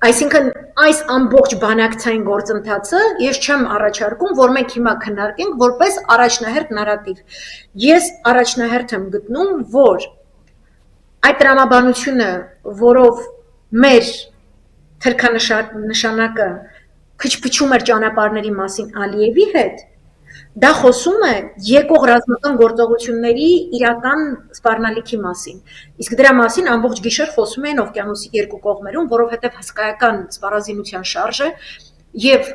Այսինքն այս ամբողջ բանակցային գործընթացը ես չեմ առաջարկում, որ մենք հիմա քննարկենք որպես առաջնահերթ նարատիվ։ Ես առաջնահերթ եմ գտնում, որ այդ տրամաբանությունը, որով մեր թրքանշանակը քչփչում էր ճանապարհների մասին Ալիևի հետ, դա խոսում է եկող ռազմական գործողությունների իրական սպառնալիքի մասին։ Իսկ դրա մասին ամբողջ գիշեր խոսում էին օվկիանոսի երկու կողմերում, որովհետև հսկայական սպառազինության շարժ է եւ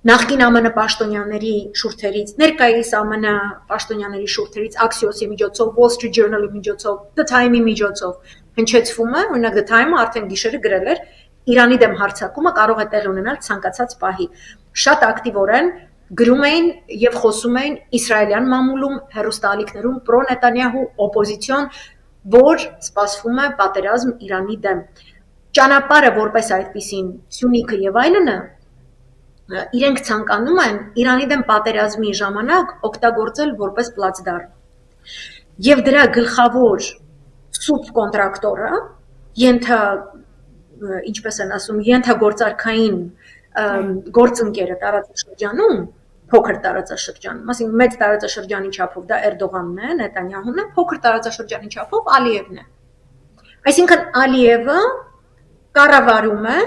նախկին ԱՄՆ պաշտոնյաների շուրթերից, ներկայիս ԱՄՆ պաշտոնյաների շուրթերից, Axios-ի միջոցով, Wall Street Journal-ի միջոցով, The Time-ի միջոցով հնչեցվում է, օրինակ The Time-ը արդեն գիշերը գրել էր, Իրանի դեմ հարձակումը կարող է տեղի ունենալ ցանկացած պահի։ Շատ ակտիվորեն գրում էին եւ խոսում էին իսրայելյան մամուլում, հեռուստաալիքներում պրո-Նետանյահու օպոզիցիոն, որ սպասվում է պատերազմ Իրանի դեմ։ Ճանապարհը որպես այդպիսին Սյունիքը եւ այլնը իրենք ցանկանում են Իրանի դեմ պատերազմի ժամանակ օգտագործել որպես պլացդարմ։ Եվ դրա գլխավոր սուբ կոնտրակտորը ինչպես են ասում, ենթագործարքային գործընկերը տարածաշրջանում, փոքր տարածաշրջանում, ասենք մեծ տարածաշրջանի չափով դա Էրդողանն է, Նետանյահուն է, փոքր տարածաշրջանի չափով Ալիևն է։ Այսինքն Ալիևը կառավարում է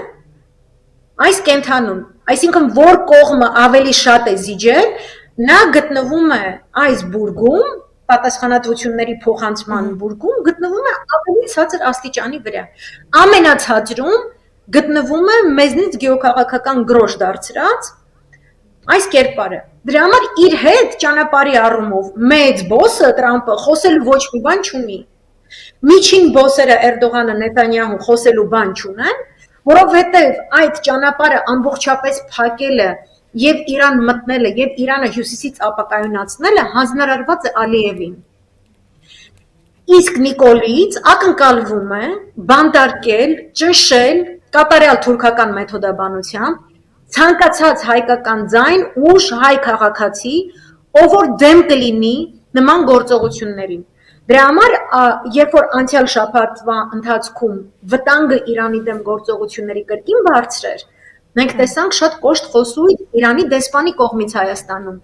այս կենթանուն, այսինքն որ կողմը ավելի շատ է զիջել, նա գտնվում է այս բուրգում, պատասխանատվությունների փոխանցման բուրգում, գտնվում է ավելի ցածր աստիճանի վրա։ Ամենացածրում գտնվում է մեզնից գեոքաղաքական գրոշ դարձրած այս կերպարը։ Դրա համար իր հետ ճանապարհի առումով մեծ բոսը Տրամպը խոսելու ոչ մի բան չունի։ Միջին բոսերը Էրդողանը, Նետանյահուն խոսելու բան չունեն, որովհետև այդ ճանապարհը ամբողջապես փակելը եւ Իրան մտնելը եւ Իրանը հյուսիսից ապակայունացնելը հանձնարարված է Ալիևին։ Իսկ Նիկոլից ակնկալվում է բանտարկել, ճնշել կատարյալ թուրքական մեթոդաբանությամբ ցանկացած հայկական ձայն, ուժ, հայ քաղաքացի, ով որ դեմ կլինի նման գործողություններին։ Դրա համար, երբ որ անցյալ շաբաթվա ընթացքում վտանգը Իրանի դեմ գործողությունների կրկին բարձր էր, մենք տեսանք շատ կոշտ խոսույթ Իրանի դեսպանի կողմից Հայաստանում,